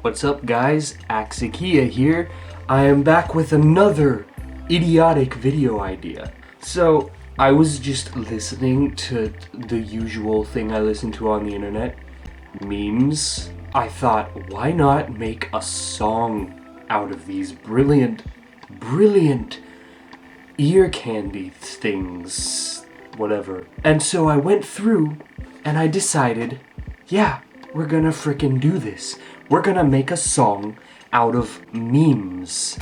What's up guys, Axikia here. I am back with another idiotic video idea. So, I was just listening to the usual thing I listen to on the internet, memes. I thought, why not make a song out of these brilliant ear candy things, whatever. And so I went through and I decided, yeah, we're gonna frickin' do this. We're gonna make a song out of memes.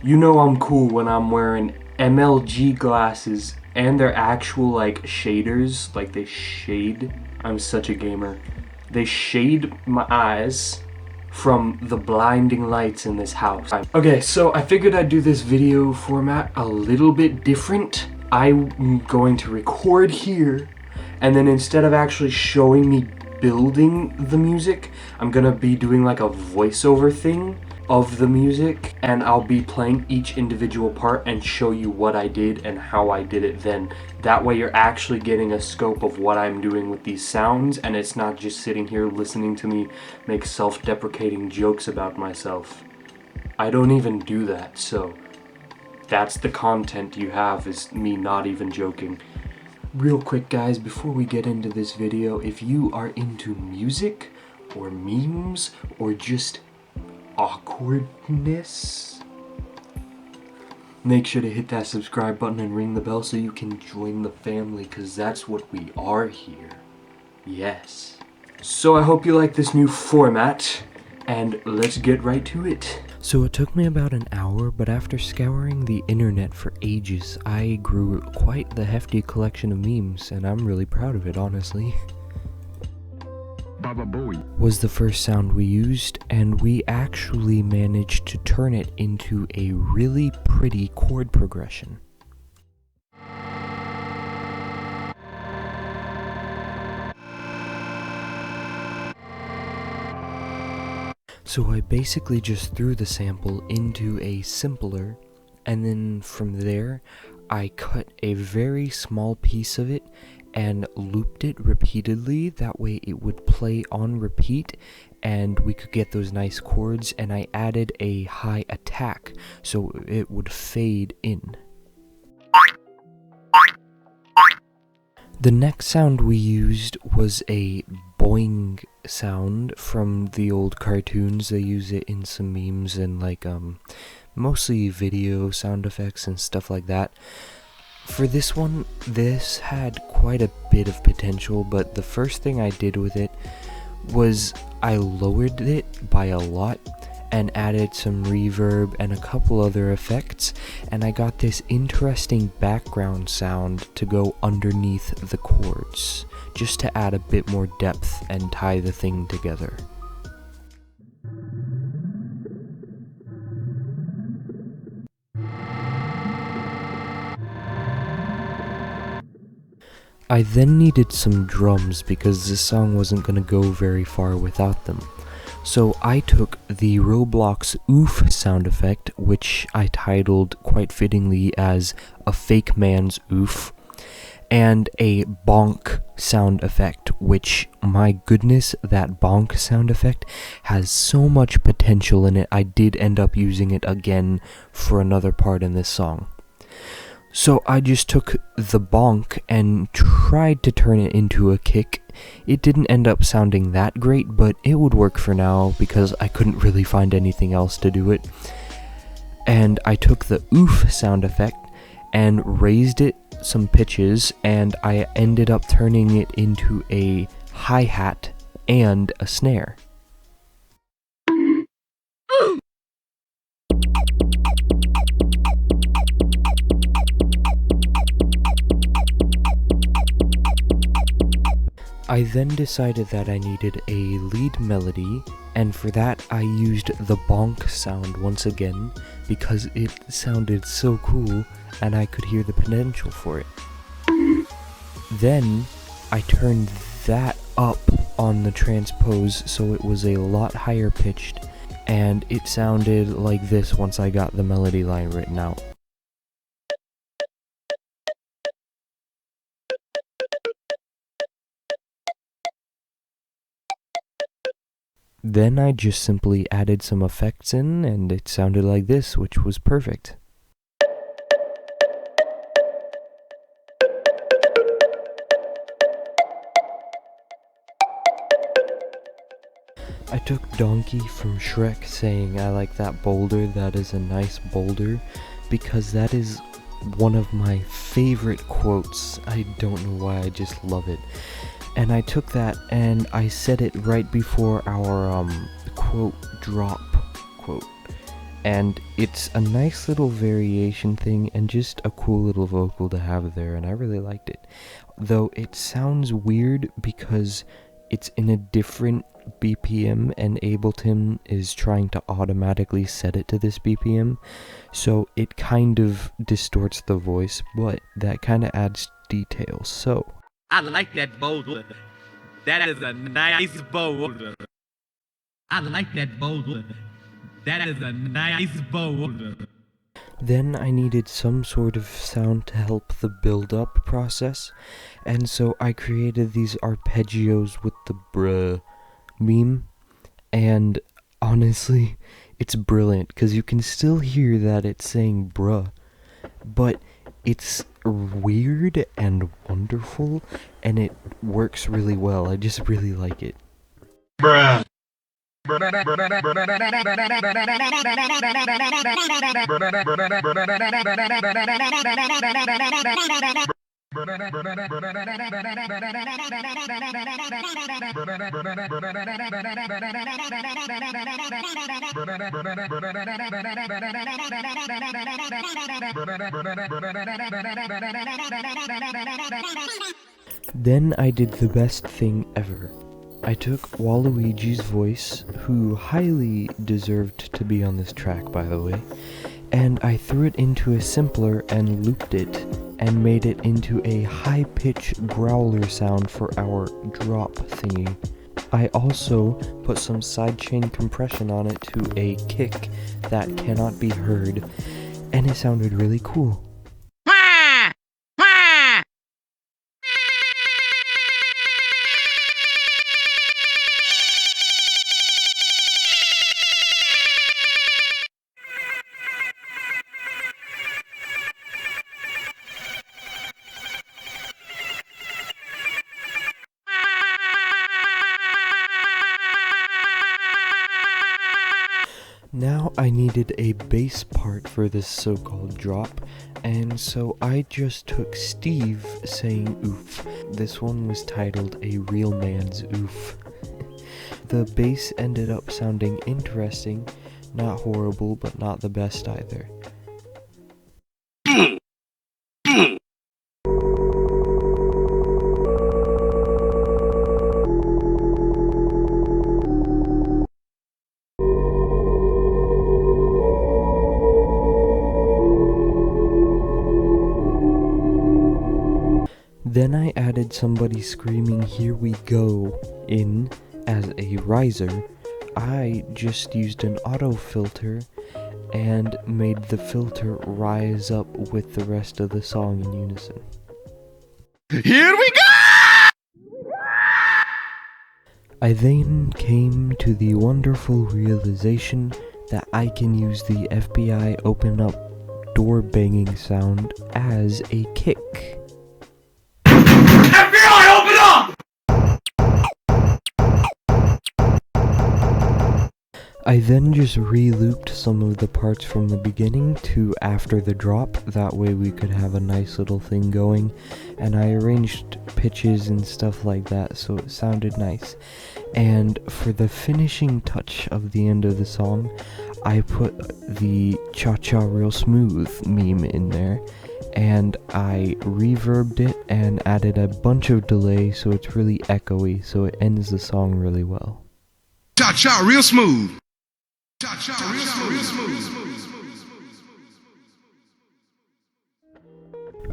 You know I'm cool when I'm wearing MLG glasses and they're actual like shaders, like they shade. I'm such a gamer. They shade my eyes from the blinding lights in this house. Okay, so I figured I'd do this video format a little bit different. I'm going to record here, and then instead of actually showing me building the music, I'm gonna be doing like a voiceover thing of the music, and I'll be playing each individual part and show you what I did and how I did it then. That way you're actually getting a scope of what I'm doing with these sounds, and it's not just sitting here listening to me make self-deprecating jokes about myself. I don't even do that, so that's the content you have, is me not even joking. Real quick guys, before we get into this video, if you are into music or memes or just awkwardness, make sure to hit that subscribe button and ring the bell so you can join the family, because that's what we are here. Yes. So I hope you like this new format, and let's get right to it. So it took me about an hour, but after scouring the internet for ages, I grew quite the hefty collection of memes, and I'm really proud of it, honestly. Baba Booey was the first sound we used, and we actually managed to turn it into a really pretty chord progression. So I basically just threw the sample into a simpler, and then from there I cut a very small piece of it and looped it repeatedly. That way it would play on repeat and we could get those nice chords, and I added a high attack so it would fade in. The next sound we used was a boing sound from the old cartoons. They use it in some memes and like mostly video sound effects and stuff like that. For this one, this had quite a bit of potential, but the first thing I did with it was I lowered it by a lot and added some reverb and a couple other effects, and I got this interesting background sound to go underneath the chords, just to add a bit more depth and tie the thing together. I then needed some drums because this song wasn't gonna go very far without them. So I took the Roblox oof sound effect, which I titled quite fittingly as a fake man's oof, and a bonk sound effect, which, my goodness, that bonk sound effect has so much potential in it. I did end up using it again for another part in this song. So I just took the bonk and tried to turn it into a kick. It didn't end up sounding that great, but it would work for now because I couldn't really find anything else to do it. And I took the oof sound effect and raised it some pitches, and I ended up turning it into a hi-hat and a snare. I then decided that I needed a lead melody, and for that I used the bonk sound once again because it sounded so cool and I could hear the potential for it. Then I turned that up on the transpose so it was a lot higher pitched, and it sounded like this once I got the melody line written out. Then I just simply added some effects in, and it sounded like this, which was perfect. I took Donkey from Shrek saying, "I like that boulder, that is a nice boulder," because that is one of my favorite quotes. I don't know why, I just love it. And I took that and I said it right before our quote drop quote. And it's a nice little variation thing and just a cool little vocal to have there, and I really liked it. Though it sounds weird because it's in a different BPM and Ableton is trying to automatically set it to this BPM, so it kind of distorts the voice, but that kind of adds detail. So I like that boulder. That is a nice boulder. I like that boulder. That is a nice boulder. then I needed some sort of sound to help the build-up process, and so I created these arpeggios with the bruh meme, and honestly, it's brilliant, because you can still hear that it's saying bruh, but it's weird and wonderful, and it works really well. I just really like it. Bruh. Then I did the best thing ever. I took Waluigi's voice, who highly deserved to be on this track, by the way, and I threw it into a simpler and looped it, and made it into a high-pitched growler sound for our drop thingy. I also put some sidechain compression on it to a kick that cannot be heard, and it sounded really cool. Now I needed a bass part for this so-called drop, and so I just took Steve saying oof. This one was titled A Real Man's Oof. The bass ended up sounding interesting, not horrible, but not the best either. Then I added somebody screaming "Here we go" in as a riser. I just used an auto filter and made the filter rise up with the rest of the song in unison. Here we go! I then came to the wonderful realization that I can use the FBI open up door banging sound as a kick. FBI, open up! I then just re-looped some of the parts from the beginning to after the drop, that way we could have a nice little thing going, and I arranged pitches and stuff like that so it sounded nice. And for the finishing touch of the end of the song, I put the Cha-Cha Real Smooth meme in there, and I reverbed it and added a bunch of delay so it's really echoey, so it ends the song really well. Cha-Cha Real Smooth. Cha-Cha Real Smooth.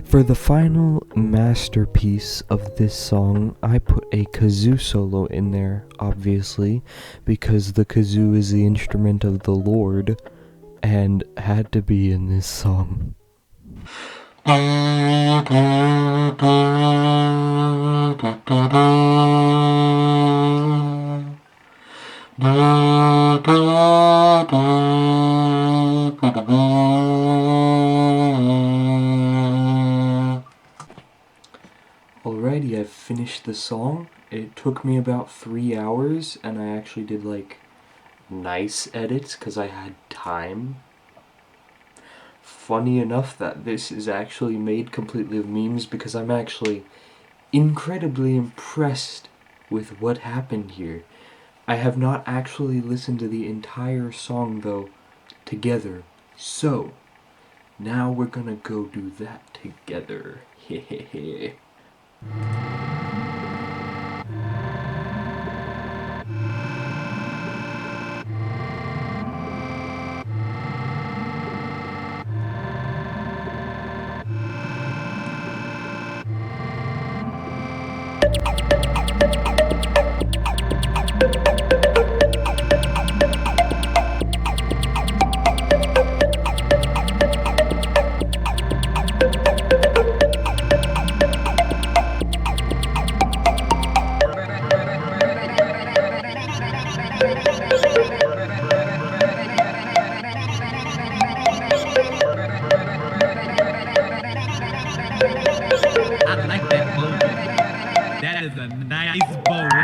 For the final masterpiece of this song, I put a kazoo solo in there, obviously, because the kazoo is the instrument of the Lord, and had to be in this song. have finished the song. It took me about 3 hours, and I actually did like nice edits because I had time. Funny enough that this is actually made completely of memes because I'm actually incredibly impressed with what happened here. I have not actually listened to the entire song though together, so now we're gonna go do that together. Hehehe. I like that boulder. That is a nice boulder.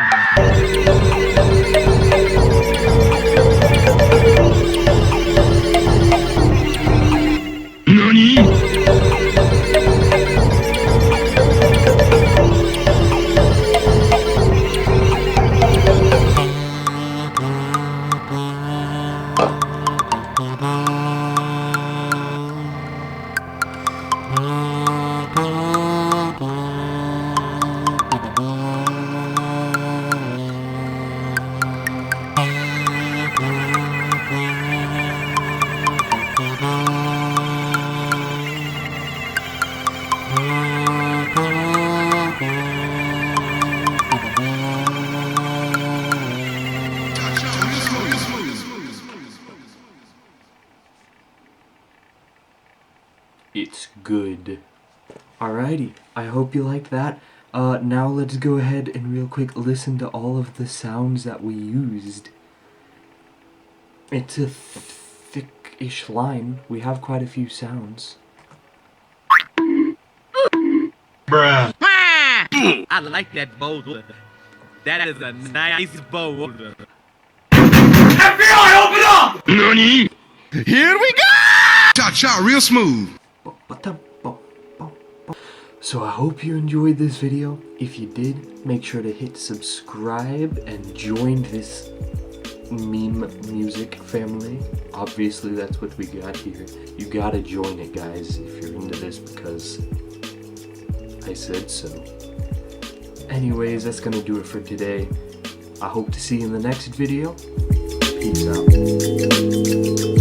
It's good. Alrighty, I hope you liked that. Now let's go ahead and real quick listen to all of the sounds that we used. It's a thick-ish line. We have quite a few sounds. I like that boulder. That is a nice boulder. Cha-cha, real smooth. So I hope you enjoyed this video. If you did, make sure to hit subscribe and join this meme music family. Obviously that's what we got here. You gotta join it, guys, if you're into this, because I said so. Anyways, that's gonna do it for today. I hope to see you in the next video. Peace out.